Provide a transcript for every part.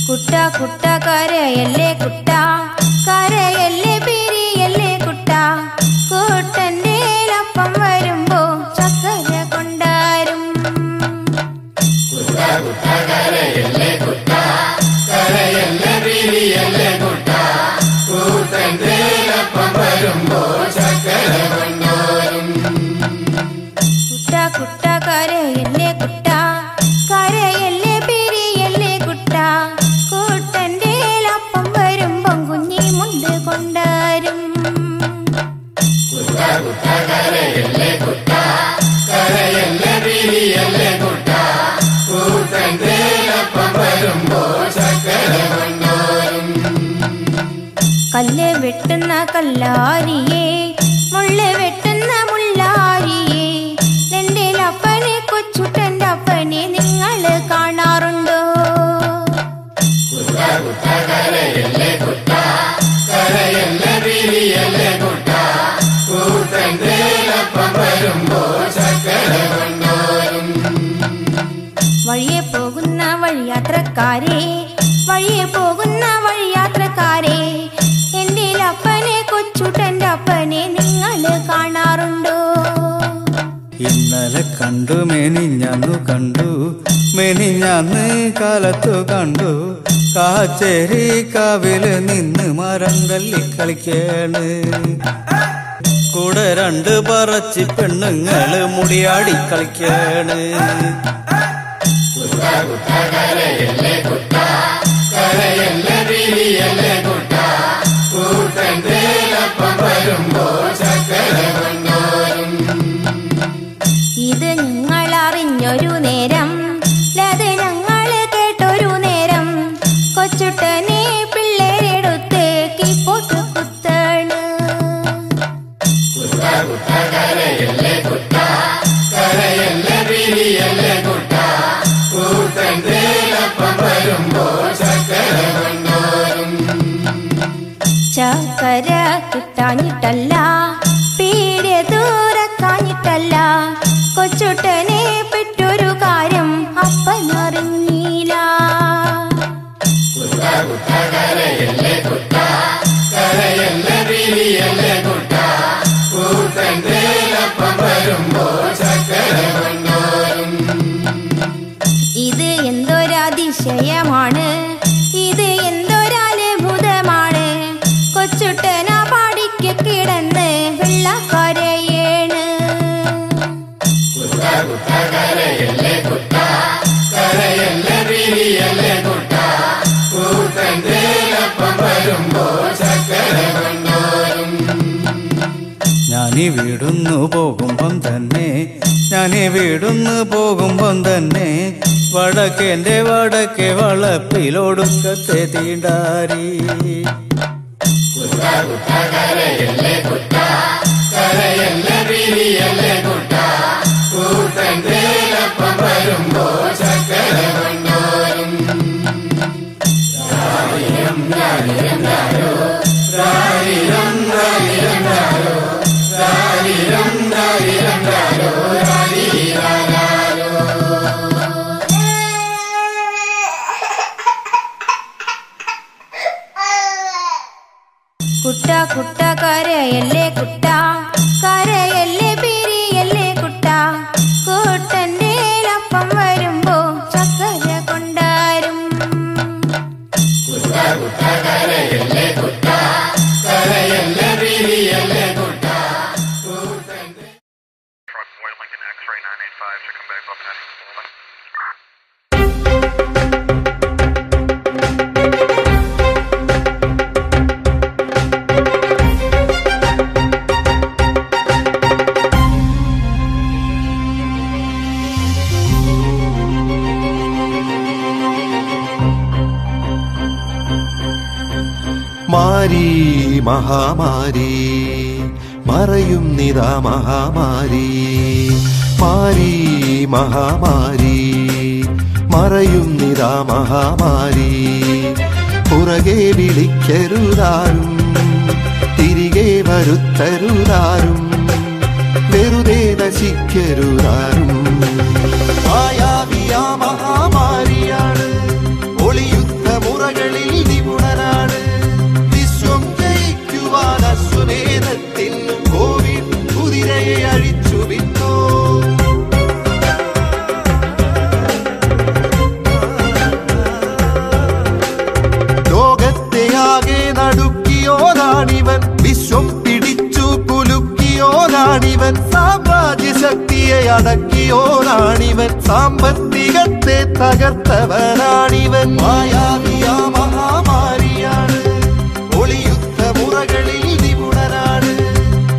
കുട്ട കുട്ട കരയല്ലേ കുട്ട, കരയല്ലേ പിരിയല്ലേ കുട്ട, കൂട്ടന്റെ അപ്പം വരുമ്പോ ചക്കര കൊണ്ടാരും. കരയല്ലേ കുട്ട, കരയല്ലേ പിരിയല്ലേ കുട്ട, കൂട്ടന്റെ അപ്പം വരുമ്പോ ചക്കര കൊണ്ടാരും. കുട്ട കുട്ട കരയല്ലേ കുട്ട, കരയല്ലേ പിരിയല്ലേ കുട്ട, കൂട്ടന്റെ അപ്പം വരുമ്പം കുഞ്ഞി മുണ്ട് കൊണ്ടാരും. കരയല്ലേ കുട്ട, കരയല്ലേ പിരിയല്ലേ കുട്ട, കൂട്ടന്റെ അപ്പം വരുമ്പോ ചക്കര കൊണ്ടാരും. കല്ല് വെട്ടുന്ന കല്ലാരിയെ, മുള്ള് വെട്ടുന്ന മുള്ളാരിയെ, എന്റെ അപ്പനെ കൊച്ചുട്ടന്റെ അപ്പനെ നിങ്ങൾ കാണാറുണ്ടോ? കരയല്ലേ കുട്ട, കരയല്ലേ പിരിയല്ലേ കുട്ട, കൂട്ടന്റെ അപ്പം വരുമ്പോ ചക്കര കൊണ്ടാരും. വഴിയെ പോകുന്ന വഴിയാത്രക്കാരെ, വഴിയെ പോകുന്ന വഴിയാത്രക്കാരെ, എന്റെ അപ്പനെ കൊച്ചുട്ടന്റെ അപ്പനെ നിങ്ങൾ കാണാറുണ്ടോ? ഇന്നലെ കണ്ടു മെനിഞ്ഞന്നു കണ്ടു, മെനിഞ്ഞന്ന് കാലത്തു കണ്ടു, കാച്ചേരി കാവില് നിന്ന് മരം തല്ലി കളിക്കാണ്. കൂടെ രണ്ട് പറച്ചി പെണ്ണുങ്ങള് മുടിയാടി കളിക്കാണ്. കരയല്ലേ കുട്ട, കരയല്ലേ പിരിയല്ലേ കുട്ട, കൂട്ടന്റെ അപ്പം വരുമ്പോ ചക്കര കൊണ്ടാരും. ഇത് നിങ്ങൾ അറിഞ്ഞൊരു നേരം, അത് ഞങ്ങൾ കേട്ടൊരു നേരം, കൊച്ചുട്ടനെ പിള്ളേരെടുത്ത് കീപ്പോട്ട് കുത്താണ്. കരയല്ലേ കുട്ട, കരയല്ലേ പിരിയല്ലേ കുട്ട, കൂട്ടന്റെ അപ്പം വരുമ്പോ ചക്കര കൊണ്ടാരും. ചക്കര കിട്ടാഞ്ഞിട്ടല്ല, പീടെ ദൂരക്കാഞ്ഞിട്ടല്ല, കൊച്ചുട്ടനെ പെട്ടൊരു കാര്യം അപ്പനറിഞ്ഞില്ല. കരയല്ലേ കുട്ട, കരയല്ലേ പിരിയല്ലേ കുട്ട, കൂട്ടന്റെ അപ്പം വരുമ്പോ ചക്കര കൊണ്ടാരും. ഇത് എന്തൊരതിശയമാണ്, ഇത് എന്തൊരത്ഭുതമാണ്, കൊച്ചുട്ടന പാടിക്ക് കിടന്ന് വെള്ളക്കരയേണ്. കരയല്ലേ കുട്ട, കരയല്ലേ പിരിയല്ലേ കുട്ട, കൂട്ടന്റെ അപ്പം വരുമ്പോ ചക്കര കൊണ്ടാരും. ഞാനീ വീടുന്നു പോകുമ്പം തന്നെ, ഞാനീ വീടുന്നു പോകുമ്പം തന്നെ, വടക്കേന്റെ വടക്കേ വളപ്പിലൊടുക്കത്തെ തീണ്ടാരി. കരയല്ലേ കുട്ട, കരയല്ലേ പിരിയല്ലേ കുട്ട, കൂട്ടന്റെ അപ്പം വരുമ്പോ ചക്കര കൊണ്ടാരും. രാരിരം രാരിരം രാരോ, രാരിരം രാരിരം രാരോ, രാരിരം രാരിരം രാരോ, രാരിരാരോ. കുട്ട കുട്ട കരയല്ലേ കുട്ട, കരയല്ലേ പിരിയല്ലേ കുട്ട, കൂട്ടന്റെ അപ്പം വരുമ്പോ ചക്കര കൊണ്ടാരും. കരയല്ലേ കുട്ട, കരയല്ലേ പിരിയല്ലേ കുട്ട, കൂട്ടന്റെ. X-ray 985 should come back up next. മാരി മഹാമാരി മറയും നിതാ മഹാമാരി, മാരി മഹാമാരി മറയും നിതാ മഹാമാരി, പുറകെ വിളിക്കരുതാരും വരുത്തരുതാരും, വെറുതെ നശിക്കരുതാരും. മായാവിയാ മഹാമാരിയാണ്, ഒളിയുദ്ധ മുറകളിൽ നിപുണനാണ്. വിശ്വം ജയിക്കുവാൻ അശ്വമേധത്തിൽ കോവിഡ് കുതിരയെ അഴിച്ചു വിട്ടോ. ലോകത്തെയാകെ നടുക്കിയോനാണിവൻ, വിശ്വം പിടിച്ചു കുലുക്കിയോനാണിവൻ. സാമ്രാജ്യ ശക്തിയെ അടക്കിയോനാണിവൻ, സാമ്പത്തികത്തെ തകർത്തവനാണിവൻ. മായാവിയാ മഹാമാരിയാണ്, ഒളിയുദ്ധ മുറകളിൽ നിപുണനാണ്.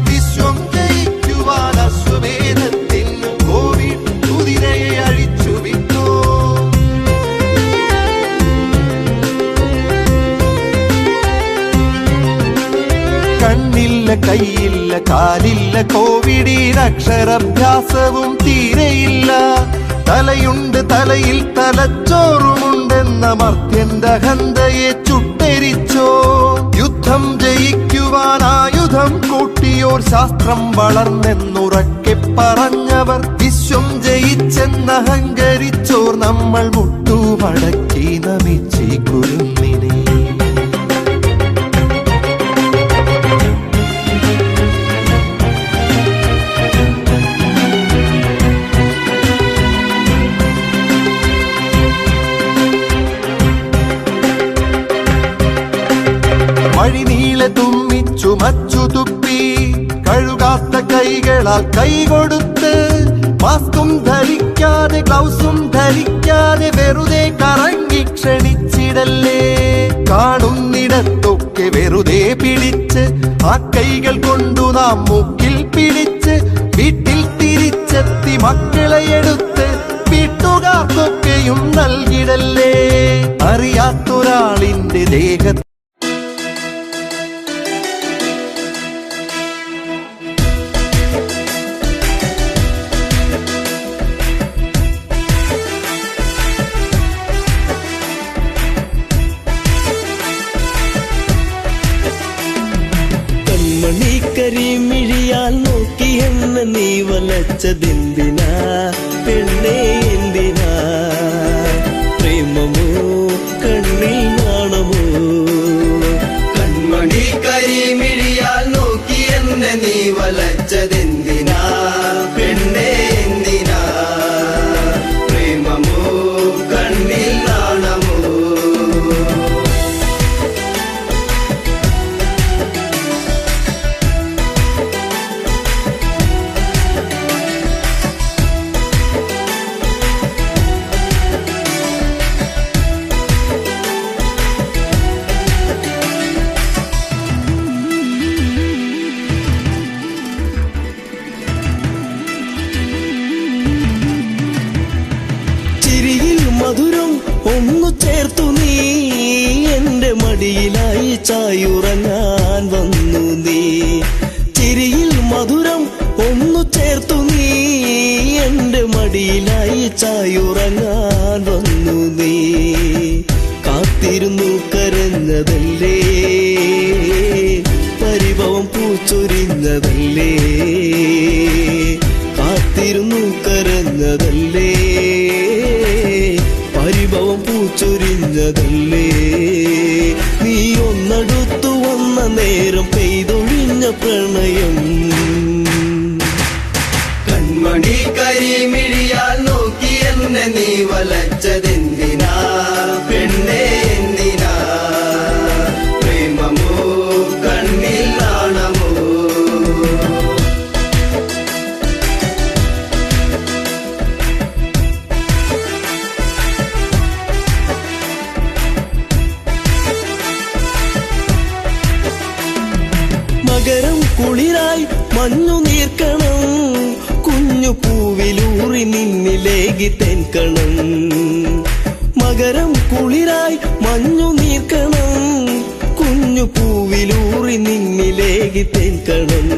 വിശ്വം ജയിക്കുവാൻ അശ്വമേധത്തിൽ കോവിഡ് കുതിരയെ അഴിച്ചു വിട്ടോ. കണ്ണില്ല കൈയില്ല കാലില്ല കോവിഡിന് അക്ഷരാഭ്യാസവും തീരെയില്ല. തലയുണ്ട് തലയിൽ തലച്ചോറുമുണ്ടെന്ന മർത്യന്റെ അഹന്തയെ ചുട്ടരിച്ചോ. യുദ്ധം ജയിക്കുവാൻ ആയുധം കൂട്ടിയോർ, ശാസ്ത്രം വളർന്നെന്നുറക്കെ പറഞ്ഞവർ, വിശ്വം ജയിച്ചെന്നഹങ്കരിച്ചോർ. നമ്മൾ മുട്ടുമടക്കി നമിച്ചി കുരുന്നിനെ. വഴിനീളെ തുമ്മിച്ചു മച്ചു തുപ്പി, കഴുകാത്ത കൈകളാൽ കൈകൊടുത്ത്, മാസ്കും ധരിക്കാതെ ഗ്ലൗസും ധരിക്കാതെ വെറുതെ കറങ്ങി ക്ഷണിച്ചിടല്ലേ. കാണുന്നിടത്തൊക്കെ വെറുതെ പിടിച്ച്, ആ കൈകൾ കൊണ്ടു നാം മൂക്കിൽ പിടിച്ച്, വീട്ടിൽ തിരിച്ചെത്തി മക്കളെ എടുത്ത് വീട്ടുകാർക്കൊക്കെയും നൽകിടല്ലേ. അറിയാത്തൊരാളിന്റെ ദേഹത്ത് കരിമിഴിയാൽ നോക്കി എന്നെ നീ വലച്ചതെന്തിനാ പെണ്ണേ, എന്തിനാ? പ്രേമമോ കണ്ണിൽ നാണമോ? കൺമണി കരിമിഴിയാൽ നോക്കി എന്നെ നീ വലച്ചതെന്തിനാ പെണ്ണേ, എന്തിനാ? പ്രേമമോ കണ്ണിൽ നാണമോ? മധുരം ഒന്നു ചേർത്തു നീ, എന്റെ മടിയിലായി ചായുറങ്ങാൻ വന്നു നീ. ചിരിയിൽ മധുരം ഒന്നു ചേർത്തു നീ, എന്റെ മടിയിലായി ചായുറങ്ങാൻ വന്നു നീ. കാത്തിരുന്നു കരഞ്ഞതല്ലേ, പരിഭവം പൂച്ചൊരിഞ്ഞതല്ലേ. കാത്തിരുന്നു കരഞ്ഞതല്ലേ, പരിഭവം പൂച്ചൊരിഞ്ഞതല്ലേ. നീ ഒന്നടുത്തു വന്ന നേരം പെയ്തൊഴിഞ്ഞ പ്രണയം. കൺമണി കരിമിഴിയാൽ നോക്കി എന്നെ നീ വലച്ചതെന്തിനാ പെണ്ണേ, എന്തിനാ? പ്രേമമോ കണ്ണിൽ നാണമോ? മകരം കുളിരായി മഞ്ഞു നീർക്കണം, കുഞ്ഞു പൂവിലൂറി നിന്നിലേകി തെൻകണം. മകരം കുളിരായി മഞ്ഞു നീർക്കണം, കുഞ്ഞു പൂവിലൂറി നിന്നിലേകി തെൻകണം.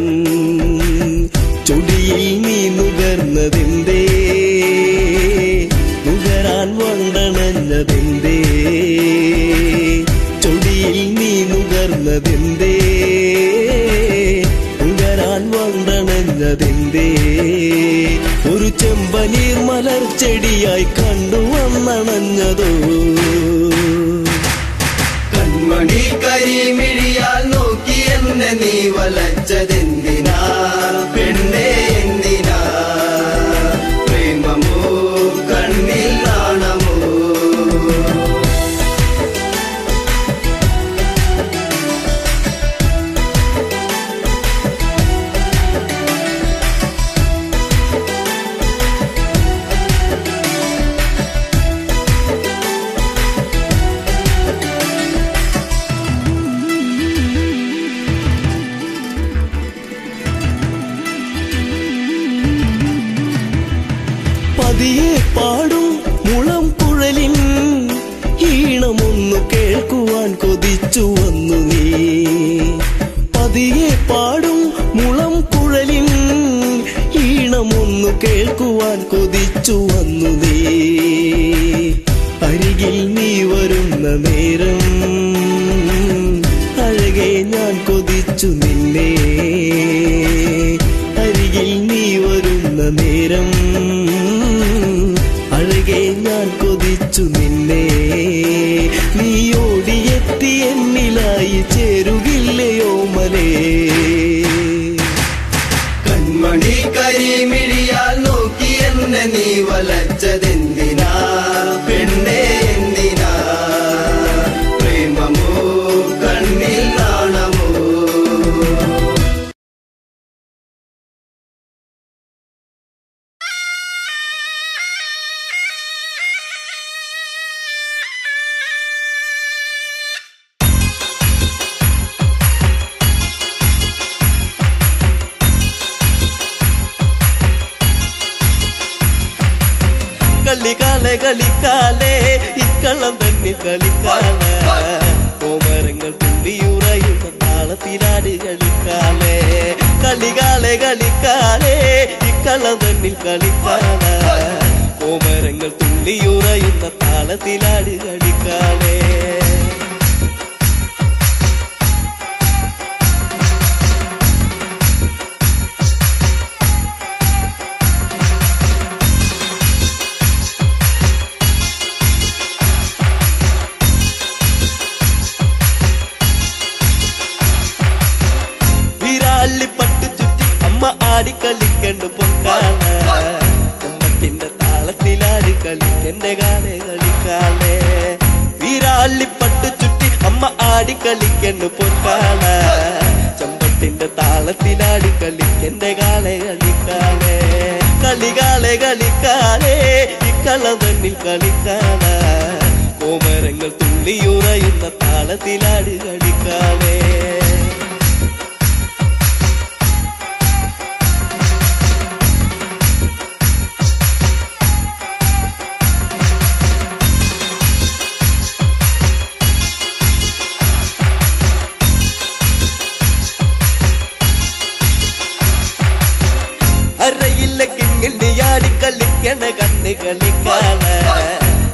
ചൊടിയിൽ നീ നുകർന്നതെന്തേ, നുകരാൻ വണ്ടണഞ്ഞതെന്തേ? ചൊടിയിൽ നീ നുകർന്നതെന്തേ, വന്നതെന്തേ ഒരു ചെമ്പനീർ മലർച്ചെടിയായി കണ്ടു വന്നണഞ്ഞതോ കൺമണി കരിമിഴിയാൽ നോക്കി എന്നെ നീ വലച്ചതെന്തിനാ പെണ്ണേ എന്തിനാ പ്രേമമോ കണ്ണിൽ നാണമോ പതിയെ പാടും മുളം കുഴലിൻ ഈണമൊന്നു കേൾക്കുവാൻ കൊതിച്ചു വന്നു നീ പതിയെ പാടും മുളം കുഴലിൻ ഈണമൊന്നു കേൾക്കുവാൻ കൊതിച്ചു വന്നു നീ അരികിൽ നീ വരുന്ന നേരം അഴകെ ഞാൻ കൊതിച്ചു നിന്നെ അരികിൽ നീ വരുന്ന നേരം അഴകെ ഞാൻ കൊതിച്ചു നിന്നെ നീ ഓടിയെത്തി എന്നിലായി ചേരുകില്ലയോ മലേ കൺമണി കരിമിഴിയാൽ നോക്കി എന്നെ നീ വലച്ചതെന്തിനാ പെണ്ണേ എന്തിനാ പ്രേമമോ കണ്ണിൽ നാണമോ കളിക്കാലെ കളിക്കാലേ ഇക്കള്ളം തന്നെ കളിക്കാലേ കോമരങ്ങൾ തുള്ളിയുറയുന്ന താളത്തിലാട് കളിക്കാലേ കളികാലെ കളിക്കാലേ ഇക്കള്ളം തന്നിൽ കളിക്കാലേ കോമരങ്ങൾ തുള്ളിയുറയുന്ന താളത്തിലാട് കളിക്കാലേ പട്ടു ചുറ്റി അമ്മ ആടിക്കളിക്കണ്ട് പൊക്കാല കൊമ്പത്തിന്റെ താളത്തിലാടി കളിക്കന്റെ കാലേ കളിക്കാലേ വീരാളിപ്പട്ടു ചുറ്റി അമ്മ ആടിക്കളിക്കണ്ട് പൊക്കാല ചെമ്പത്തിന്റെ താളത്തിലാടി കളിക്കന്റെ കാലേ കളിക്കാലേ കളികാലെ കളിക്കാലേ ഇക്കള്ളം തന്നിൽ കളിക്കാല കോമരങ്ങൾ തുള്ളിയുറയുന്ന താളത്തിലാടി കളിക്കാലേ അരയില്ല കിങ്ങിണ്ടിയാടി കളിക്കണ കണ്ണ് കളിക്കാലേ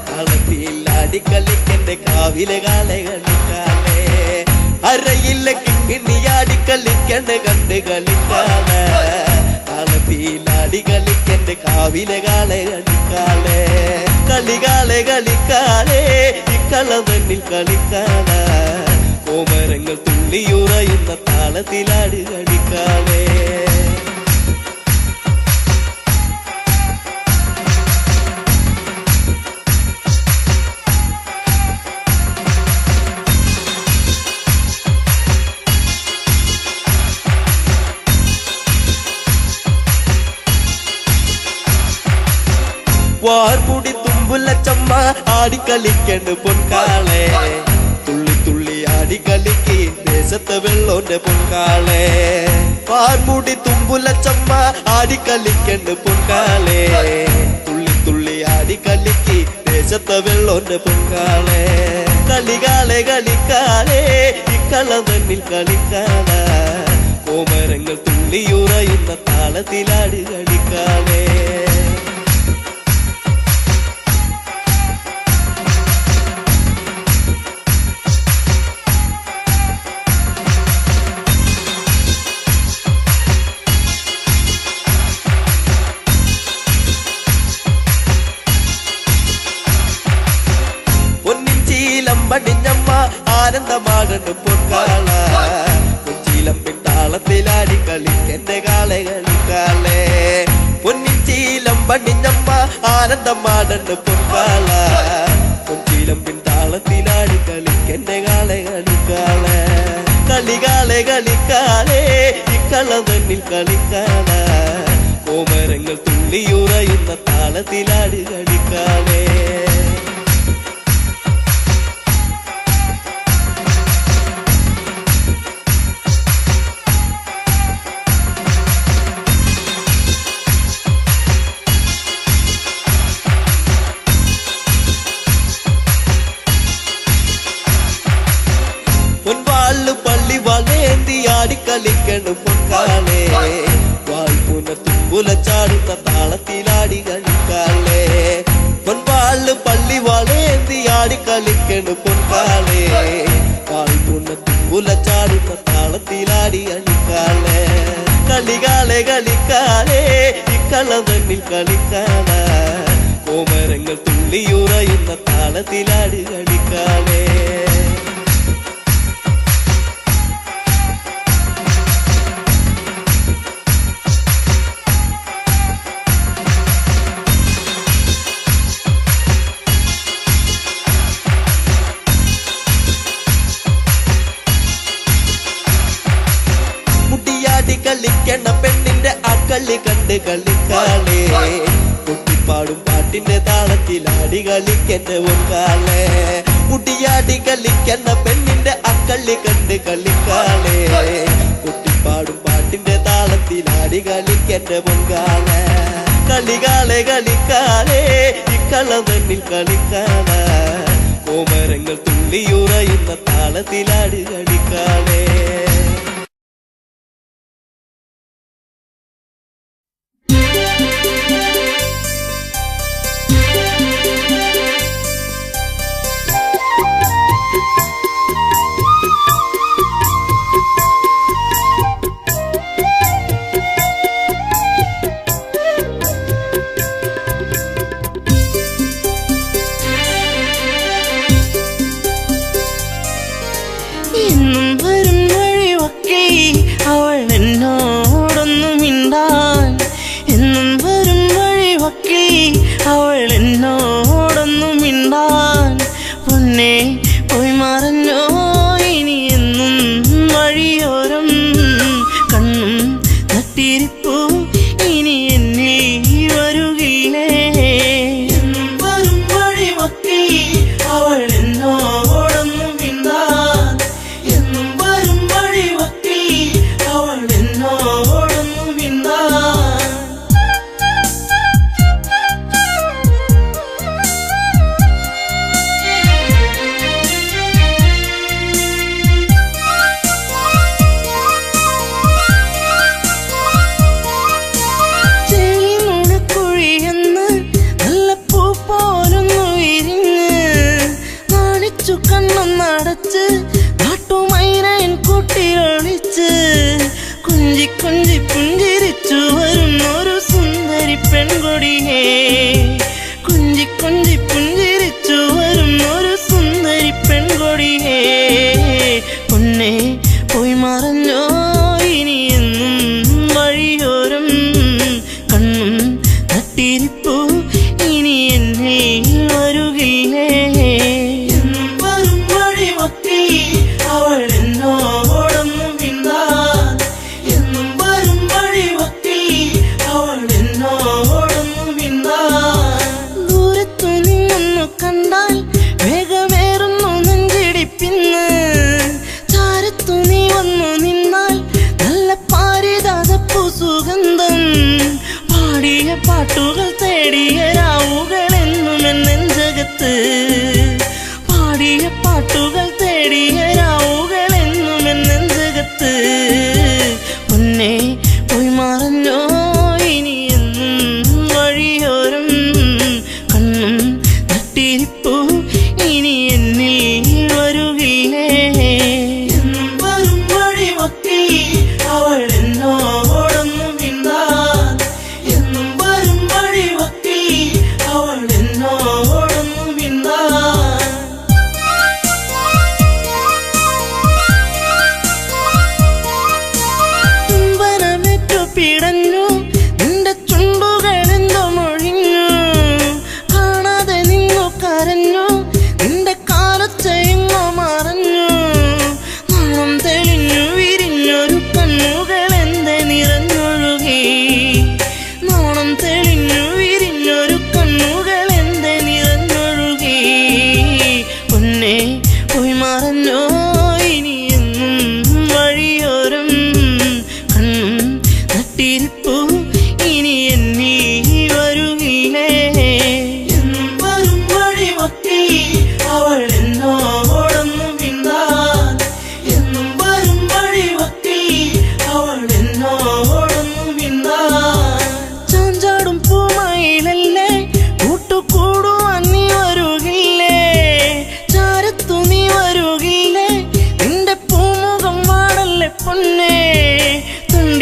കളത്തിലാടി കളിക്കണ്ട കാവിലെ കാലെ കളിക്കാലേ അരയില്ല കിങ്ങിണ്ടിയാടി കളിക്കണ കണ്ണ് കളിക്കാലേ കളത്തിലാടി കളിക്കണ്ട കാവിലെ കാലെ കളിക്കാലേ കളികാലെ കളിക്കാലേ ഇക്കള്ളം തന്നിൽ കളിക്കാലേ കോമരങ്ങൾ തുള്ളിയുറയുന്ന താളത്തിലാട് കളിക്കാലേ വാർമുടി തുമ്പുല ചമ്മ ആടിക്കളിക്കണ്ട് പൊൻകാളെ തുള്ളി തുള്ളി ആടിക്കളിക്ക് ദേശത്തെ വെള്ളോന്റെ പൊൻകാളെ വാർമുടി തുമ്പുല ചമ്മ ആടിക്കളിക്കണ്ട് പൊൻകാളെ തുള്ളി തുള്ളി ആടിക്കളിക്ക് ദേശത്തെ വെള്ളോന്റെ പൊൻകാളെ കളികാലെ കളിക്കാലേ ഇക്കള്ളം തന്നിൽ കളിക്കാലേ കോമരങ്ങൾ തുള്ളിയുറയുന്ന താളത്തിലാട് കളിക്കാലേ താളത്തിലാടി കളിക്കെന്റെ കാളെ കളിക്കാളെ പൊന്നിൻ ചീലം പണിഞ്ഞമ്മ ആനന്ദമാടണ്ട് പൊൻകാള പൊൻചീലമ്പിൻ താളത്തിലാടി കളിക്കെന്റെ കാളെ കളിക്കാളെ കളികാളെ കളിക്കാളെ ഇക്കള തന്നിൽ കളിക്കാള കോമരങ്ങൾ തുള്ളിയുറയുന്ന താളത്തിലാടി കളിക്കാളെ പൊൻവാള് പള്ളി വളേന്തി ആടിക്കളിക്കണം പൊൻകാളെ വാൾപുന തുമ്പുല ചാടുന്ന താളത്തിലാടി കളിക്കാളെ പൊൻവാള് പള്ളി വളേന്തി ആടിക്കളിക്കണം പൊൻകാളെ വാൾപുന തുമ്പുല ചാടുന്ന താളത്തിലാടി കളിക്കാളെ കളികാളെ കളിക്കാളെ ഇക്കള തന്നിൽ കളിക്കാള കോമരങ്ങൾ തുള്ളിയുറയുന്ന താളത്തിലാടി കളിക്കാളെ കളിക്കണ പെണ്ണിന്റെ അക്കളി കണ്ട് കളിക്കാളെ കുട്ടിപ്പാടും പാട്ടിന്റെ താളത്തിലാടി കളിക്കെന്റെ പൊൻകാളെ മുടിയാടി കളിക്കണ പെണ്ണിന്റെ അക്കളി കണ്ട് കളിക്കാളെ കുട്ടിപ്പാടും പാട്ടിന്റെ താളത്തിലാടി കളിക്കെന്റെ പൊൻകാളെ കളികാളെ കളിക്കാളെ ഇക്കള തന്നിൽ കളിക്കാള കോമരങ്ങൾ തുള്ളിയുറയുന്ന താളത്തിലാടി കളിക്കാളെ എന്നും വരും വഴി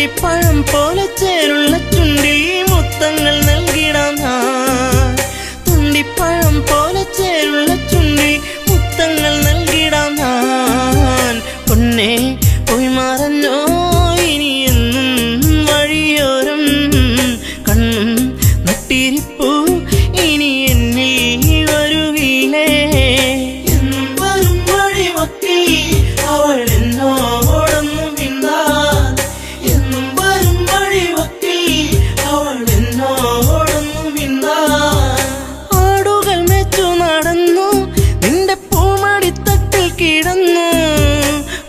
തുണ്ടിപ്പഴം പോലെ ചേരുള്ള ചുണ്ടിൽ മുത്തങ്ങൾ നൽകിടാം ഞാൻ. തുണ്ടിപ്പഴം പോലെ ചേരുള്ള ചുണ്ടിൽ മുത്തങ്ങൾ നൽകിടാം ഞാൻ. പൊന്നേ പോയി മറഞ്ഞോ ഇനി എന്നും വഴിയോരം കണ്ണും നട്ടിരിപ്പൂ ഇനി എന്നിൽ വരുകിലേ. എന്നും വരും വഴിവക്കിൽ അവൾ എന്നോടൊന്നും മിണ്ടാൻ. എന്നും വരും വഴിവക്കിൽ അവൾ എന്നോടൊന്നും മിണ്ടാൻ. ആടുകൾ മേച്ചു നടന്നു നിന്റെ പൂമടിത്തട്ടിൽ കിടന്നു.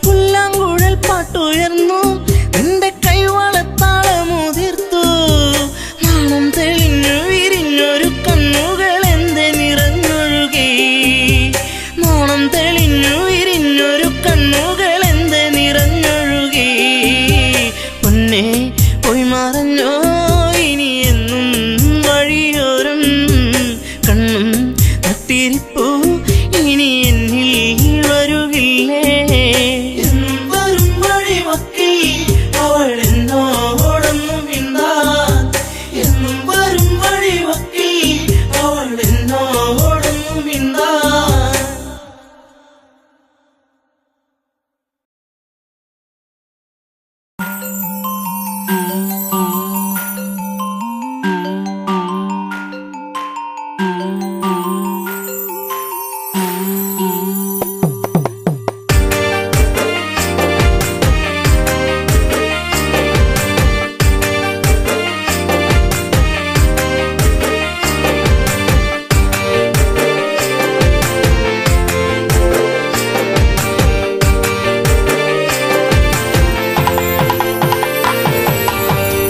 പുല്ലാങ്കുഴൽ പാട്ടുയർന്നു നിന്റെ കൈവളത്താളമുതിർത്തു. നാണം തെളിഞ്ഞു വിരിഞ്ഞൊരു കണ്ണുകൾ എന്തെ നിറഞ്ഞൊഴുകി. നാണം തെളിഞ്ഞു വിരിഞ്ഞൊരു കണ്ണുകൾ എന്തെ നിറഞ്ഞൊഴുകി. പൊന്നേ പോയി മറഞ്ഞോ ഇനി എന്നും വഴിയോരം കണ്ണും നട്ടിരിപ്പൂ ഇനി എന്നിൽ വരുകില്ലേ. എന്നും വരും വഴിവക്കിൽ അവൾ എന്നോടൊന്നും മിണ്ടാൻ. എന്നും വരും വഴിവക്കിൽ അവൾ എന്നോടൊന്നും മിണ്ടാൻ.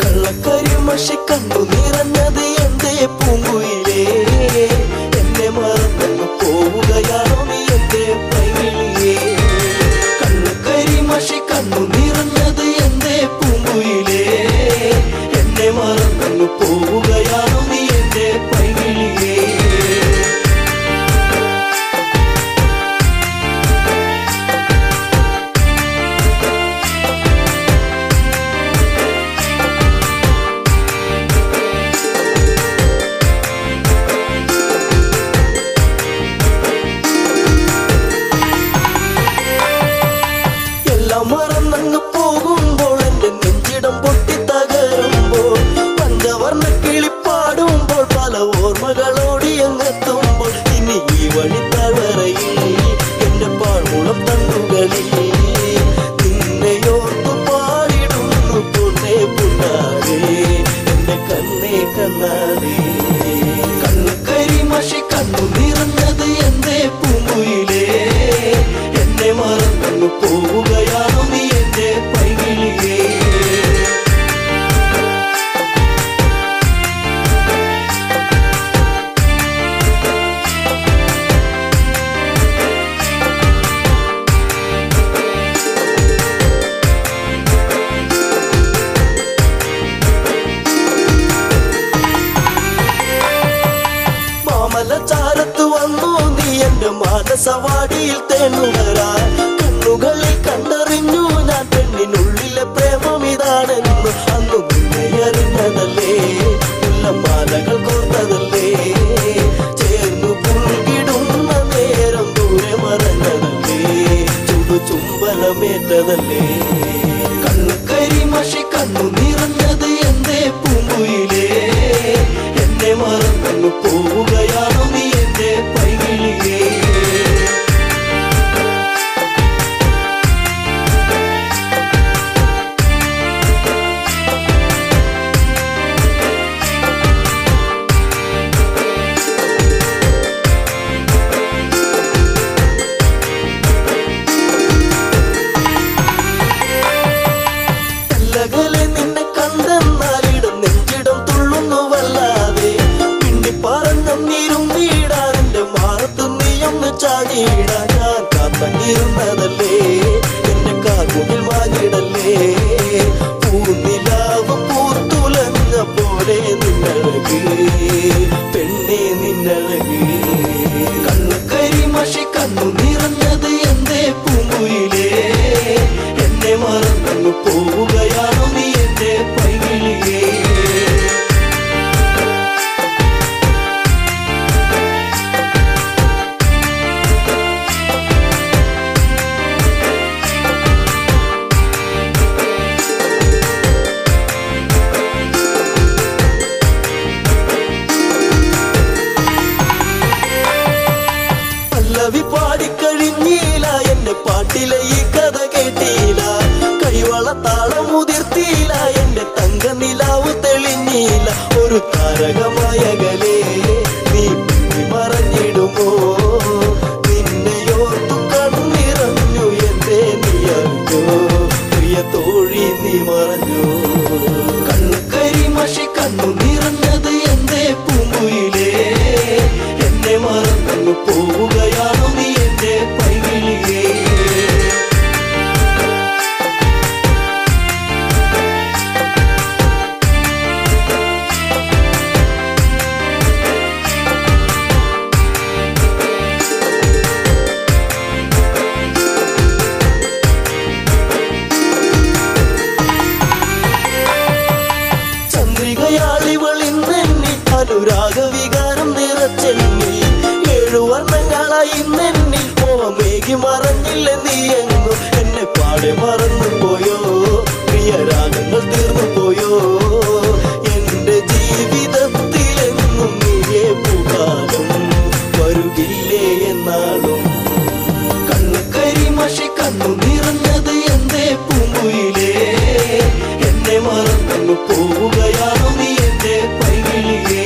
കള്ളക്കരിമഷി കണ്ടു നിറഞ്ഞത് എന്തേ പൂങ്കുയിലേ. എന്നെ മറന്നു പോവുകയാണോ നീ എന്റെ പൈകിളിയേ. കള്ളക്കരിമഷി കണ്ടു നിറഞ്ഞത് എന്തേ പൂങ്കുയിലേ. എന്നെ മറന്നു പോവുകയാണോ നീ എന്റെ പൈകിളിയേ. എല്ലാം മറന്നങ്ങ് പോകുമ്പോൾ എന്റെ നെഞ്ചിടം പൊട്ടി തകരുമ്പോൾ പഞ്ചവർണ്ണ കിളിപ്പാടുമ്പോൾ പല ഓർമ്മകളോടി അങ്ങെത്തുമ്പോൾ ഇനി ഈ വഴി തളറയിൽ എന്റെ പാഴ്മുളം തണ്ടുകളിൽ നിന്നെയോർത്തു പാടിടുന്നു പൊന്നേ പുണ്ണാരേ എന്റെ കണ്ണേ കണ്ണാരേ. കണ്ണുകരിമഷി കണ്ണു നിറഞ്ഞത് എന്തേ പൂങ്കുയിലേ. എന്നെ മറന്നു പോവുകയാണോ നീ എന്റെ പൈകിളിയേ. മാമലചാരത്ത് വന്നു നീ എന്റെ മാനസവാടിയിൽ തേനുകരാൻ. കണ്ണുകളിൽ കണ്ടറിഞ്ഞു ഞാൻ പെണ്ണിനുള്ളിലെ പ്രേമം ഇതാണെന്ന്. അന്നു നിന്നെ അറിഞ്ഞതല്ലേ മുല്ലമാലകൾ കോർത്തതല്ലേ. ചേർന്നു പുൽകിടുന്ന നേരം ദൂരെ മറഞ്ഞതല്ലേ ചുടു ചുംബനമേറ്റതല്ലേ. കണ്ണുകരിമഷി കണ്ണു നിറഞ്ഞത് എന്തേ പൂങ്കുയിലേ. എന്നെ മറന്നു പോവുകയാണോ നീ എന്റെ പൈകിളിയേ. അകലെ നിന്നെ കണ്ടെന്നാലിടം നെഞ്ചിടം തുള്ളുന്നുവല്ലാതെ. പിണ്ടി പറഞ്ഞിരും നീടാൻ എന്റെ മാറത്ത് നീയൊന്ന് ചാടിയിടാൻ. ഞാൻ കാത്തങ്ങിരുന്നതല്ലേ എന്റെ കാർമുകിൽ മാഞ്ഞിടല്ലേ. പൂനിലാവ് പൂത്തുലഞ്ഞ പോലെ നിന്നഴക് പെണ്ണെ നിന്നഴക്. കണ്ണുകരിമഷി കണ്ണു നിറഞ്ഞത് എന്തേ പൂങ്കുയിലേ. എന്നെ മറന്നു പോവുകയാണോ നീ എന്റെ നീ മറഞ്ഞു കണ്ണു കരിമഷി കണ്ണു നിറഞ്ഞത് എന്തേ പൂങ്കുയിലേ എന്നെ മറന്നു പോവുകയാണോ നീ എന്റെ പൈകിളിയേ അനുരാഗവികാരം നിറച്ചെന്നിൽ 7 വർണ്ണങ്ങളായി ഇന്നെന്നിൽ മോഹമേകി മറഞ്ഞില്ല നീ എങ്ങും എന്നെ പാടെ മറന്നു പോയോ പ്രിയരാഗങ്ങൾ തീർന്നു പോയോ എന്റെ ജീവിതത്തിലെങ്ങും നീയേ പൂകാലം വരുകില്ലേ എന്നാളും കണ്ണു കരിമഷി കണ്ണു നിറഞ്ഞത് എന്തേ പൂങ്കുയിലേ എന്നെ മറന്നു പോവുകയാണോ നീ എന്റെ പൈകിളിയേ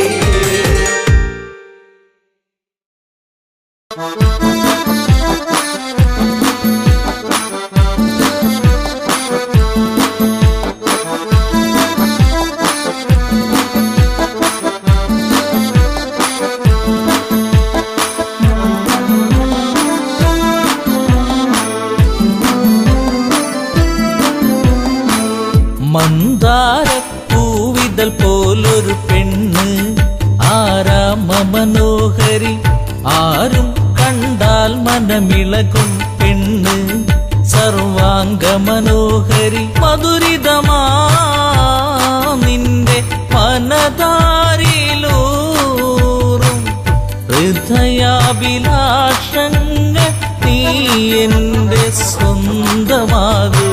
മന്ദാരപ്പൂവിതൾ പോലൊരു പെണ്ണ് ആരാമ മനോഹരി ആരും കണ്ടാൽ മനമിളകും പെണ്ണ് സർവാംഗ മനോഹരി മധുരിതമാ നിന്റെ മനതാരിലൂറും ഹൃദയാഭിലാഷങ്ങൾ നീ എന്റെ സ്വന്തമാകൂ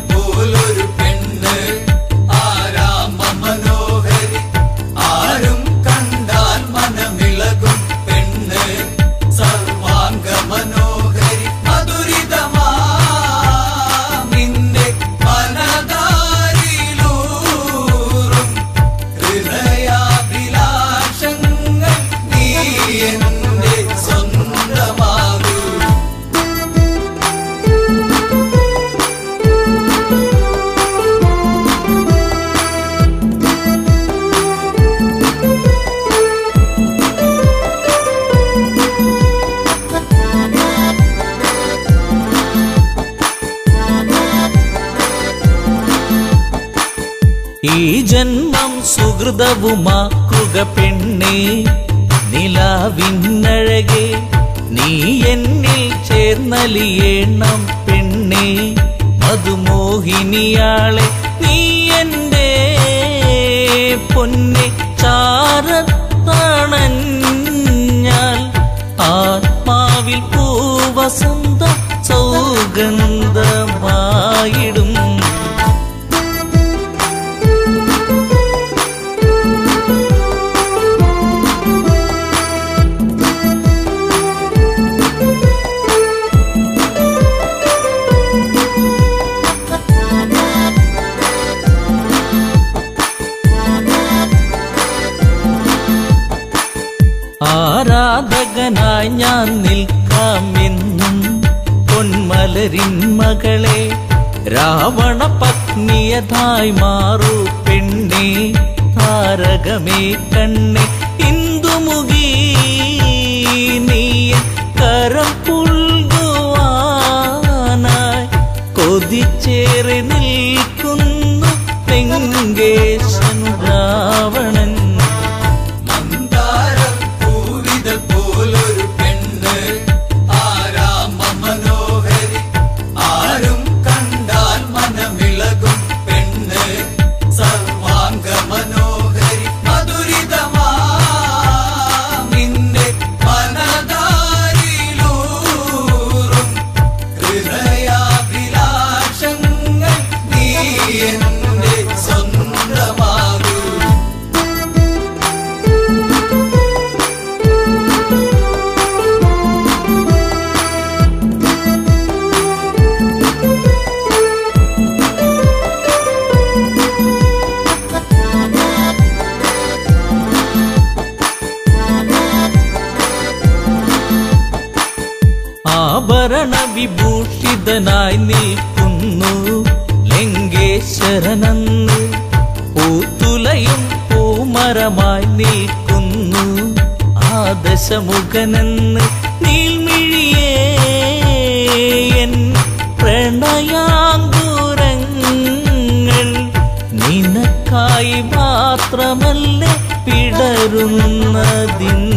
പോലൊരു പെണ്ണ് ആരാമ മനോഹരി ആരും കണ്ടാൽ മനമിളകും പെണ്ണ് സർവാംഗ മനോഹരി മധുരിതമാ നിന്റെ മനതാരിലൂറും ഹൃദയാഭിലാഷങ്ങൾ നീ എന്റെ സ്വന്തമാകൂ ഈ ജന്മം സുഹൃതവുമാക്കുക പെണ്ണേ നിലാവിന്നഴകെ നീ എന്നിൽ ചേർന്നലിയേണം പെണ്ണേ മധുമോഹിനിയാളെ നീ എന്റെ പൊന്നെ ചാരത്തണഞ്ഞാൽ ആത്മാവിൽ പൂവസന്ത സൗഗന്ധമായിടും ആരാധകനായി ഞാൻ നിൽക്കാമെന്നും പൊന്മലരിൻ മകളെ രാവണ പത്നിയതായി മാറൂ പെണ്ണേ താരകമേ കണ്ണേ ഇന്ദുമുഖി നീ കരം പുൽകുവാനായി കൊതിച്ചേറി നിൽക്കുന്നു തെങ്കേശൻ രാവണൻ പോലൊരു പെണ്ണ് ആരാമ മനോഹരി ആരും കണ്ടാൽ മനമിളകും പെണ്ണ് സർവാംഗ മനോഹരി മധുരിതമാ നിന്റെ മനതാരിലൂറും ഹൃദയാഭിലാഷങ്ങൾ നീ എന്റെ സ്വന്തമാകൂ പൂജിതനായി നിൽക്കുന്നു ലങ്കേശ്വരനെന്ന്. പൂത്തുലയും പൂമരമായി നിൽക്കുന്നു ആ ദശമുഖനെന്ന്. നീൽമിഴിയേ എൻ പ്രണയാങ്കുരങ്ങൾ നിനക്കായി മാത്രമല്ലേ പിടരുന്നതിന്ന്.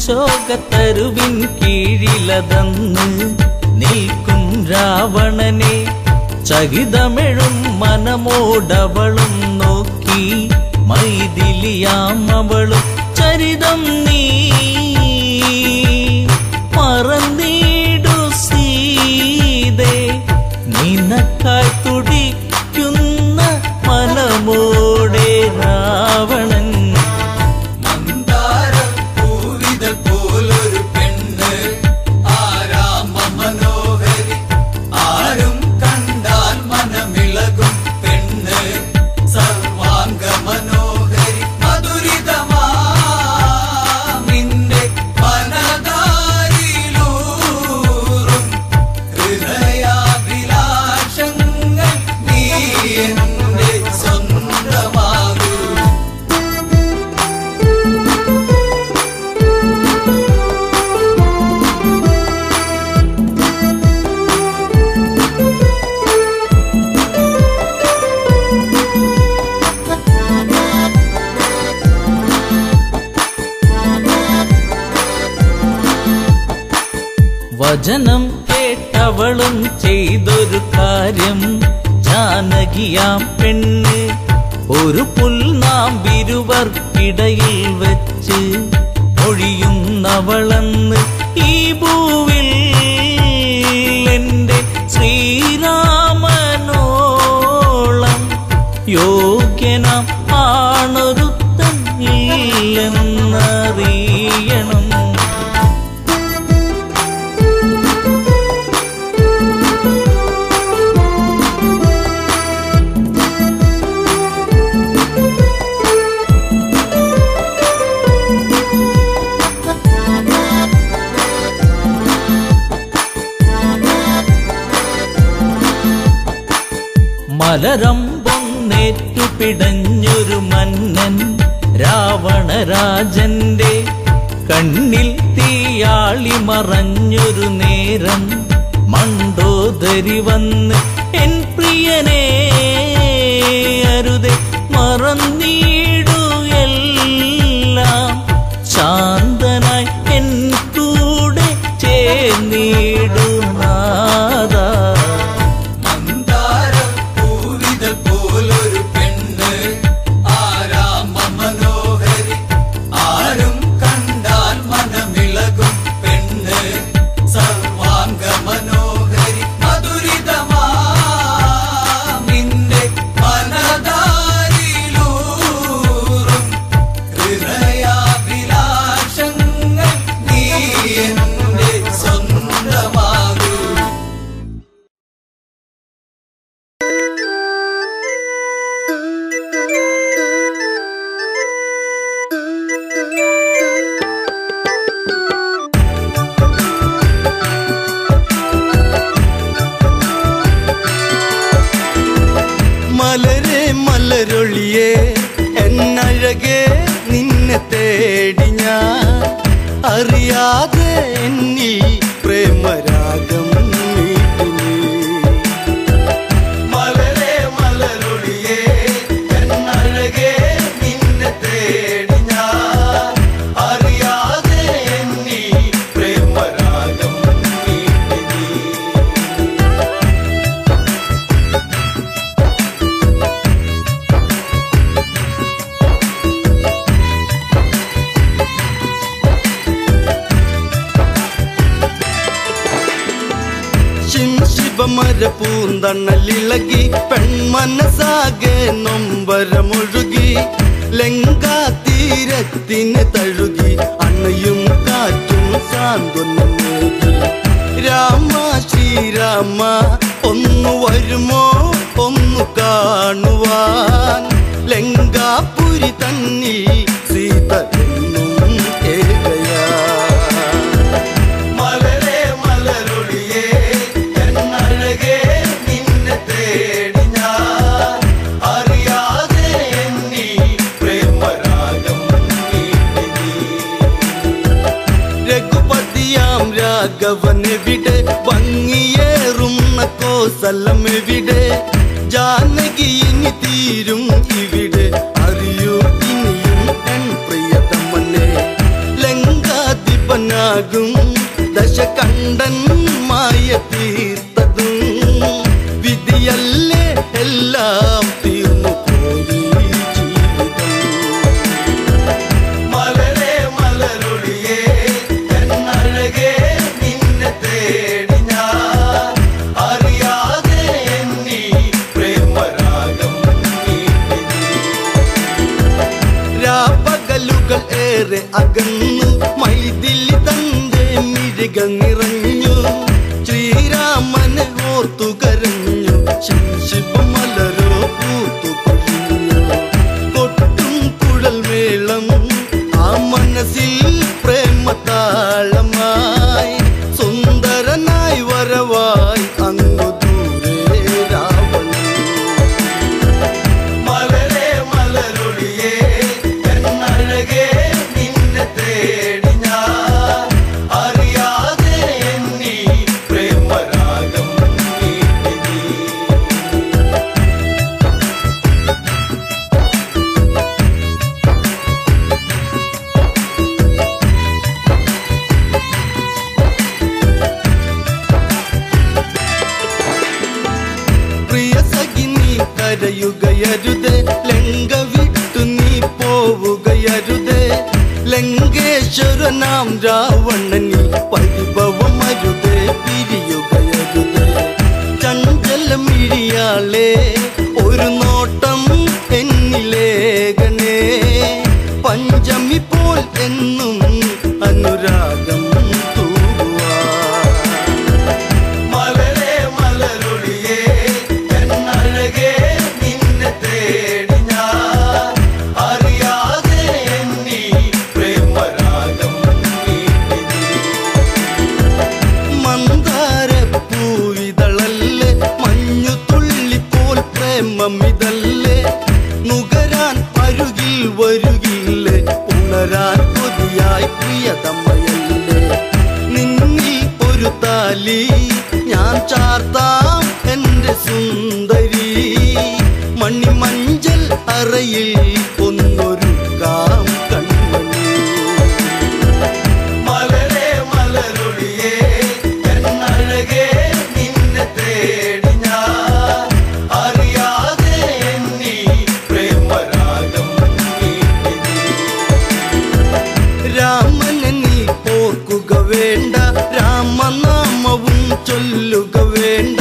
പൊന്നശോകത്തരുവിൻ കീഴിലതന്ന് നിൽക്കും രാവണനെ ചകിതമെഴും മനമോടവളും നോക്കി മൈഥിലിയാം അവളും ചരിതം നീ മറന്നീടു സീതേ. നിനക്കായി തുടിക്കുന്ന മനമോടെ രാവണൻ. വചനം കേട്ടവളും ചെയ്തൊരു കാര്യം ജാനകിയാം പെണ്ണ് ഒരു പുൽനാമ്പിരുവർക്കിടയിൽ വെച്ച് ഒഴിയുന്നവളെന്ന്. ഈ ഭൂവിൽ എന്റെ ശ്രീരാമനോളം യോഗ്യനാം ആണൊരുത്തൻ ഇല്ലെന്നറിയണം. മലരമ്പൊന്നേറ്റു പിടഞ്ഞൊരു മന്നൻ രാവണരാജന്റെ കണ്ണിൽ തീയാളി മറഞ്ഞൊരു നേരം മണ്ടോദരി വന്ന് എൻ പ്രിയനെ അരുതേ മറന്നീടു എല്ലാം ശാന്തനായി എൻ കൂടെ ചേർന്നീടു നാദ. മലരെ മലരൊളിയേ എന്നഴകേ നിന്നെ തേടി ഞാൻ അറിയാതെ എന്നിൽ പ്രേമരാഗം നീട്ടി. മലരെ മലരൊളിയേ എന്നഴകേ നിന്നെ തേടി ഞാൻ അറിയാതെ എന്നിൽ പ്രേമരാഗം നീട്ടി. ശിവമരപൂന്തണലിളകി പെൺമനസാകെ നൊമ്പരമൊഴുകി ലങ്കാതീരത്തിന് തഴുകി അണയും കാറ്റും സാന്ത്വനമേകി. രാമ ശ്രീരാമ ഒന്നു വരുമോ ഒന്നു കാണുവാൻ, ലങ്കാപുരി തന്നിൽ സീത എന്നും ഏകയാ. മലരേ മലരൊളിയേ എന്നഴകേ നിന്നെ തേടി ഞാൻ, അറിയാതെ എന്നിൽ പ്രേമരാഗം നീട്ടി നീ. രഘുപതിയാം രാഘവനെവിടെ, ഭംഗിയേറുന്ന കോസലമെവിടെ, ജാനകി ഇനി തീരും ഇവിടെ, അറിയൂ ഇനിയും എൻ പ്രിയതമനെ. ലങ്കാധിപനാകും ദശകണ്ഠൻ മായ തീർത്തതും വിധിയല്ലേ, എല്ലാം തീർന്നു പോയി ജീവിതം. മലരേ മലരൊളിയേ എന്നഴകേ നിന്നെ തേടി ഞാൻ, അറിയാതെ എന്നിൽ പ്രേമരാഗം നീട്ടി നീ. രാപ്പകലുകൾ ഏറെ അകന്നു, മൈഥിലി തന്റെ മിഴിക നിറഞ്ഞു, ശ്രീരാമനെ ഓർത്തു കരഞ്ഞു, ശിവമലരോ പൂത്തു കൊഴിഞ്ഞു. കൊട്ടും കുഴൽ മേളം ആ മനസ്സിൽ പ്രേമതാളമായി, സുന്ദരനായി വരവായി അങ്ങു ദൂരെ രാവണൻ. മലരേ മലരൊളിയേ എന്നഴകേ നിന്നെ തേടി ഞാൻ, അറിയാതെ എന്നിൽ പ്രേമരാഗം നീട്ടി നീ. പ്രിയ സഖി നീ കരയുകയരുതേ, ലങ്ക വിട്ടു നീ പോവുകയരുതേ, ലങ്കേശ്വരനാം രാവണനിൽ പരിഭവമരുതേ, പിരിയുകയരുതേ. ചഞ്ചലമിഴിയാളെ ഒരു നോട്ടം എന്നിലേകണേ, പഞ്ചമി പോൽ എന്നും അനുരാഗം തൂവാൻ. മലരേ മലരൊളിയേ എന്നഴകേ നിന്നെ തേടി ഞാൻ, അറിയാതെ എന്നിൽ പ്രേമരാഗം നീട്ടി നീ. മന്ദാരപ്പൂവിതളല്ലേ, മഞ്ഞു തുള്ളിപ്പോൾ പ്രേമമിതല്ലേ, നുകരാൻ അരുകിൽ വരുകില്ലേ, ഉണരാൻ കൊതിയായി പ്രിയതമയല്ലേ. നിന്നിൽ ഒരു താലി ഞാൻ ചാർത്താം എൻ്റെ സുന്ദരി, മണിമഞ്ചൽ അറയിൽ ഒന്നൊരുക്കാം കൺമണി. മലരേ മലരൊളിയേ എന്നഴകേ നിന്നെ തേടി ഞാൻ, അറിയാതെ എന്നിൽ പ്രേമരാഗം നീട്ടി നീ. രാമനെ നീ ഓർക്കുക വേണ്ട, രാമനാമവും ചൊല്ലുക വേണ്ട,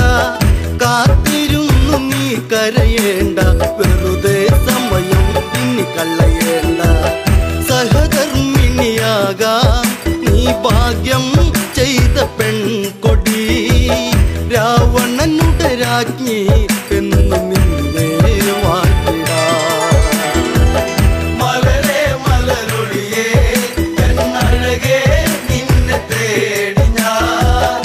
കാത്തിരുന്നു നീ കരയേണ്ട, വെറുതെ സമയം ഇനി കളയേണ്ട. സഹധർമ്മിണിയാകാം നീ ഭാഗ്യം ചെയ്ത പെൺകൊടി, രാവണനുടെ രാജ്ഞി എന്നു നിന്നെ വാഴ്ത്തിടാം. മലരേ മലരൊളിയേ എന്നഴകേ നിന്നെ തേടി ഞാൻ,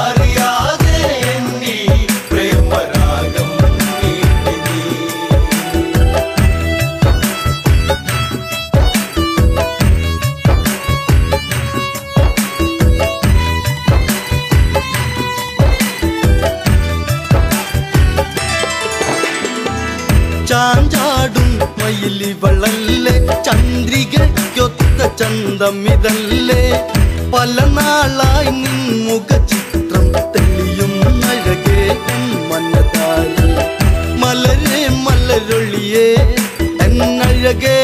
അറിയാതെ എന്നിൽ പ്രേമരാഗം നീട്ടി നീ. ചാഞ്ചാടും മയിലിവളല്ലേ, ചന്ദ്രികയ്ക്കൊത്ത ചന്തമിതല്ലേ, പല നാളായി നിൻ മുഖചിത്രം തെളിയും അഴകേ എൻ മനതാരി. മലരേ മലരൊളിയേ എന്നഴകേ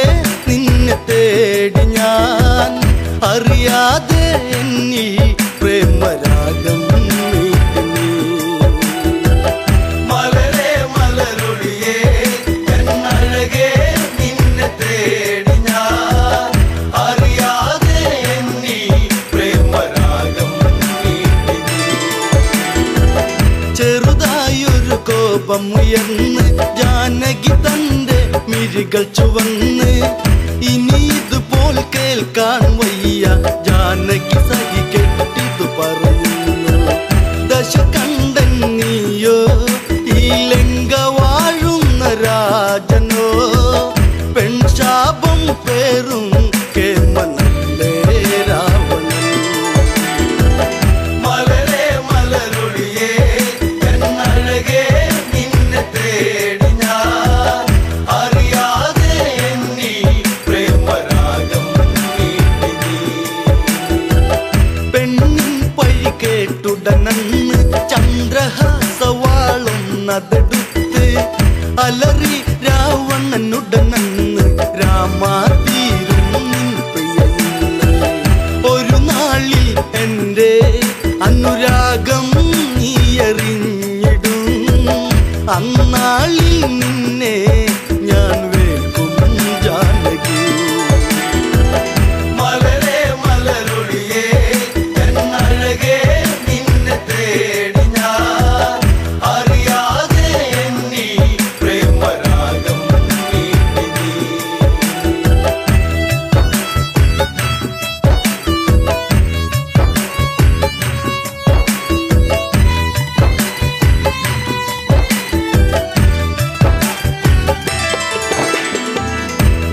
നിന്നെ തേടി ഞാൻ, അറിയാതെ എന്നിൽ പ്രേമരാഗം നീട്ടി നീ. മലരേ മലരൊളിയേ എന്നഴകേ നിന്നെ തേടി രൂപമുയർന്ന് ജാനകി തന്റെ മിഴികൾ ചുവന്ന് ഇനി ഇതുപോൽ കേൾക്കാൻ വയ്യ ജാനകി സഹി കെട്ടിതു പറയുന്നു ദശകണ്ഠൻ നീയോ ഈ ലങ്ക വാഴുന്ന രാജനോ പെൺശാപം പേറും കേമനല്ലേ രാവണൻ മലരേ മലരൊളിയേ എന്നഴകേ നിന്നെ തേടി ഞാൻ അറിയാതെ എന്നീ പ്രേമരാഗം നീട്ടി നീ പെണ്ണിൻ പഴി കേട്ടുടനന്ന് ചന്ദ്രഹാസവാളുന്നതെടുത്ത് അലറി രാവണനുടനന്ന് രാമാതീരും നിൻ പ്രിയന്ന് ഒരു നാളിൽ എൻ്റെ അനുരാഗം നീ അറിഞ്ഞിടും അന്നാളിൽ നിന്നെ ഞാൻ വേൽക്കും ജാനകി മലരേ മലരൊളിയേ എന്നഴകേ നിന്നെ തേടി ഞാൻ അറിയാതെ എന്നീ പ്രേമരാഗം നീട്ടി നീ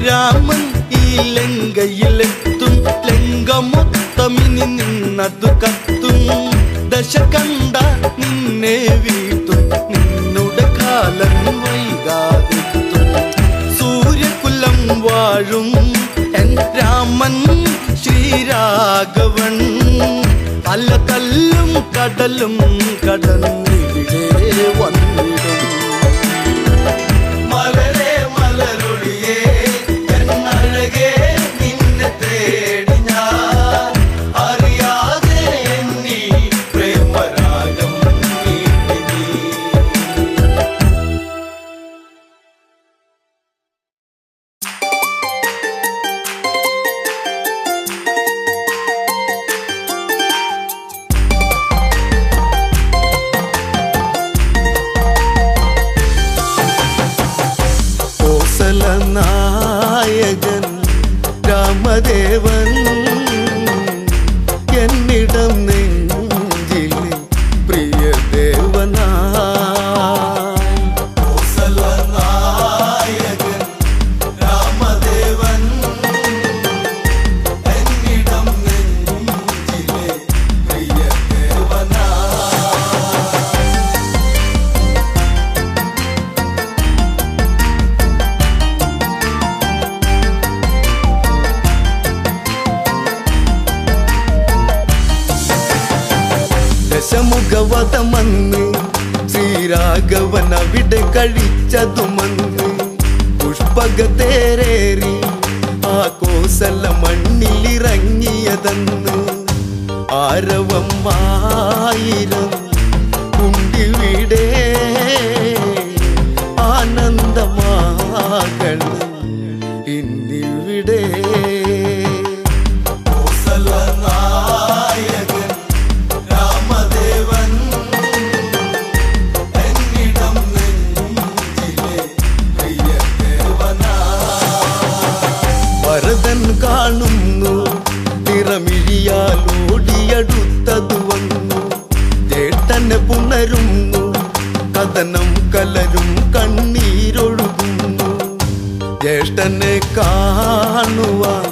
രാമൻ ഈ ലങ്കയിലെത്തും ലങ്ക മൊത്തമിനി നിന്നതു കത്തും ദശകണ്ഠ നിന്നെ വീട്ടും നിന്നുടെ കാലം വൈകാതെത്തും സൂര്യകുലം വാഴും എൻ രാമൻ ശ്രീരാഘവൻ പല കല്ലും കടലും കടന്നിവിടെ വന്നിടും മലരേ മലരൊളിയേ എന്നഴകേ നിന്നെ തേടി ഞാൻ അറിയാതെ എന്നീ പ്രേമരാഗം നീട്ടി നീ നായകൻ രാമദേവൻ എന്നിടം നെഞ്ചിൽ പ്രിയദേവനായി നായകൻ രാമദേവൻ എന്നിടം നെഞ്ചിലെ പ്രിയദേവനാ ദശമുഖവതമന്ന് ശ്രീരാഘവൻ അവിടെ കഴിച്ചതുമന്ന് പുഷ്പകത്തേരേറി ആ കോസല മണ്ണിലിറങ്ങിയതെന്ന് ആരവം ആയിരം കുണ്ടിവിടെ ആനന്ദമാകണം ഇന്നിവിടെ നായകൻ രാമദേവൻ എന്നിടം നെഞ്ചിലെ പ്രിയദേവനാ ഭരതൻ കാണുന്നു തിറമിഴിയാൽ ഓടിയടുത്തതു വന്നു ചേട്ടനെ പുണരുന്നു കഥനം കലരും കണ്ണീരൊഴുകുന്നു ജ്യേഷ്ഠനെ കാണുവാൻ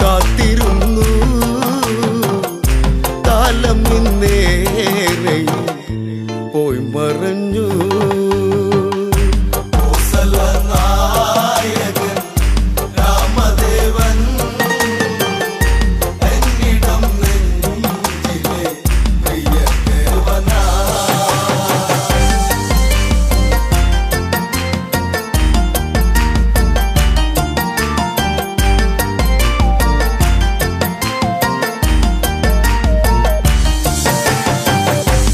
കാത്തിരുന്നു കാലം ഇന്നേറെ പോയി മറഞ്ഞു നായകൻ രാമദേവൻ എന്നിടം നെഞ്ചിലെ പ്രിയദേവനാ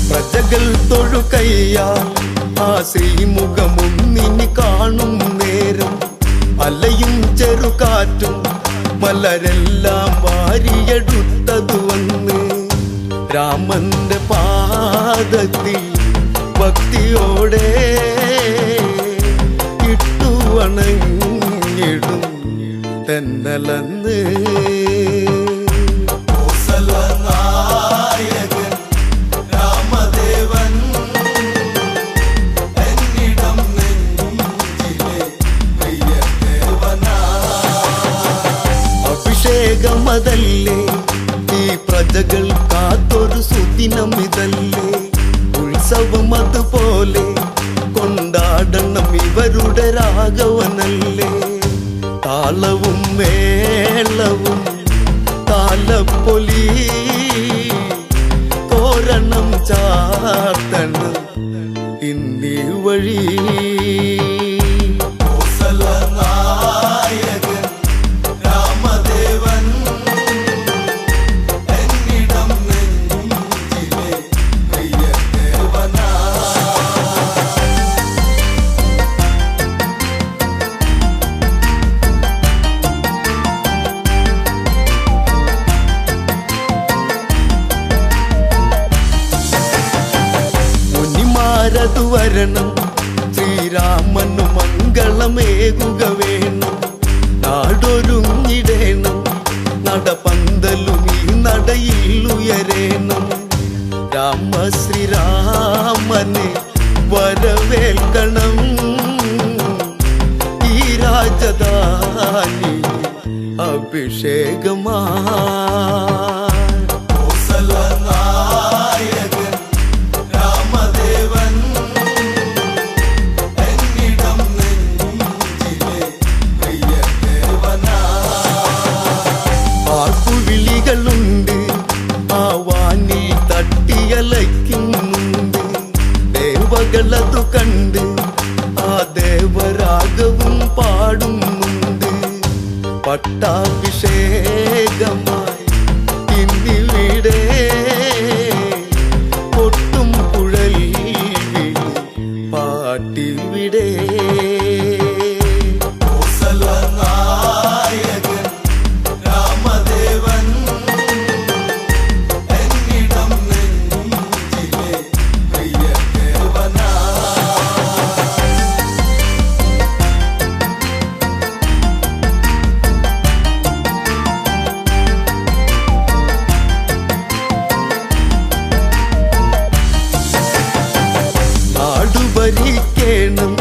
പ്രജകൾ തൊഴുകയ്യാ ആ ശ്രീമുഖമൊന്നിനി കാണും നേരം അലയും ചെറുകാറ്റും മലരെല്ലാം വാരിയെടുത്തതു വന്ന് രാമന്റെ പാദത്തിൽ ഭക്തിയോടെ ഇട്ടു വണങ്ങിടും തെന്നലന്ന് നായകൻ രാമദേവൻ എന്നിടം നെഞ്ചിലെ പ്രിയദേവനാ. അഭിഷേകമതല്ലേ ഈ പ്രജകൾ കാത്തൊരു സുദിനം ഇതല്ലേ, ഉത്സവം അതുപോലെ കൊണ്ടാടണം ഇവരുടെ രാഘവനല്ലേ. താളവും മേളവും താലപ്പൊലി തോരണം ചാർത്തണം ഇന്നീ വഴി. നായകൻ രാമദേവൻ എന്നിടം നെഞ്ചിലെ പ്രിയദേവനാ. മുനിമാരതു വരണം, ശ്രീരാമനു മംഗളമേകുക വേണം. നാടൊരുങ്ങിടേണം, നടപന്തലും ഈ നടയിൽ ഉയരേണം. രാമശ്രീരാമനെ വരവേൽക്കണം ഈ രാജധാനി അഭിഷേകമാ. നായകൻ രാമദേവൻ എന്നിടം നെഞ്ചിലെ പ്രിയദേവനാ. ആർപ്പുവിളികളുണ്ട്, ആ വാനിൽ തട്ടിയലയ്ക്കുന്നുണ്ട്. ദേവകളതു കണ്ട് ആ ദേവരാഗവും പാടുന്നുണ്ട്. പട്ടാഭിഷേകമായി ഇന്നിവിടെ പൊട്ടും കുഴൽ വിളി പാട്ടിവിടെ. നായകൻ രാമദേവൻ എന്നിടം നെഞ്ചിലെ പ്രിയദേവനാ. നാടു ഭരിക്കേണം,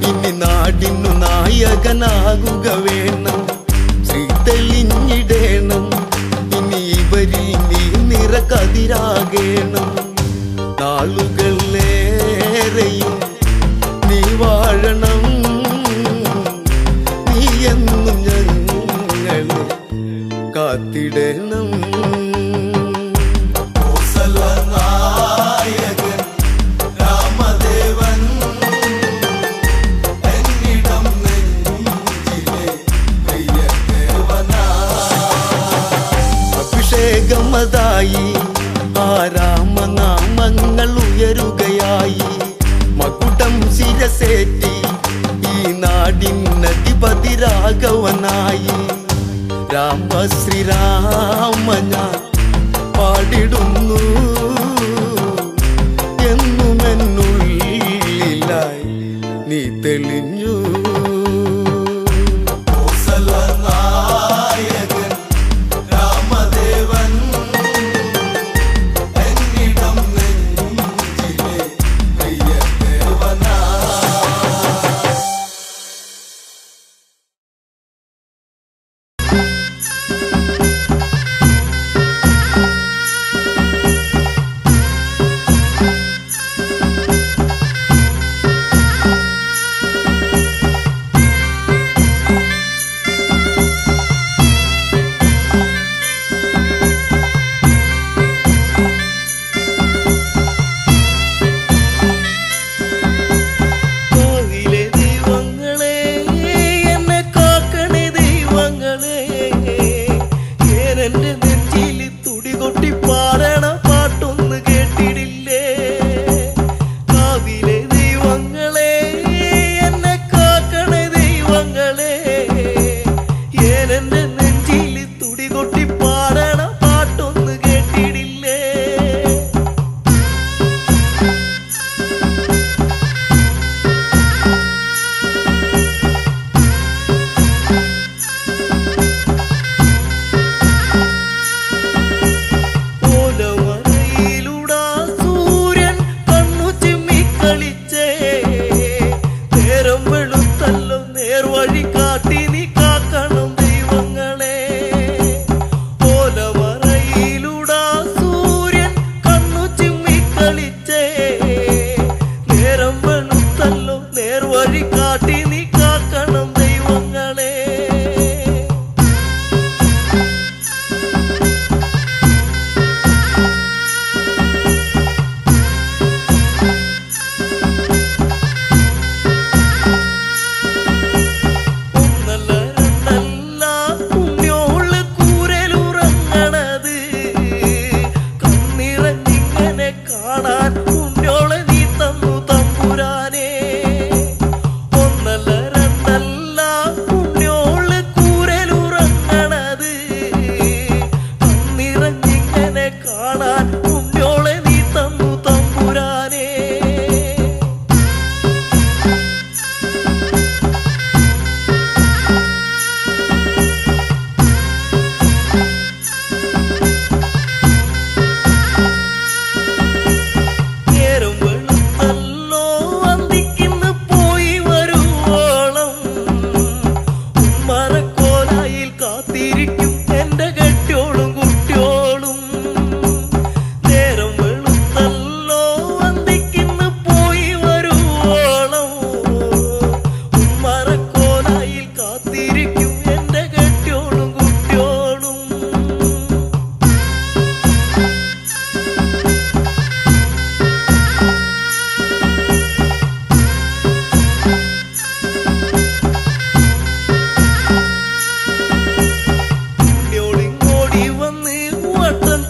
ഇനി നാടിനു നായകനാകുക വേണം. ശ്രീ തെളിഞ്ഞിടേണം, ഇനി ഇവരിൽ നീ നിറകതിരാകേണം. നാളുകളേറെയും നീ വാഴണം, നീ എന്നും ഞങ്ങളെ കാത്തിടണം. നായകൻ രാമദേവൻ എന്നിടം നെഞ്ചിലെ പ്രിയദേവനാ. അഭിഷേകമതായി ആ രാമനാമങ്ങൾ ഉയരുകയായി. മകുടം ശിരസേറ്റി ഈ നാടിനധിപതി രാഘവനായി. രാമശ്രീരാമ ഞാൻ പാടിടുന്നു എന്നുമെന്നുള്ളിലായി നീ തെളിഞ്ഞു. നായകൻ രാമദേവൻ എന്നിടം നെഞ്ചിലെ പ്രിയദേവനാ.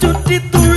ചുറ്റി തുള്ളി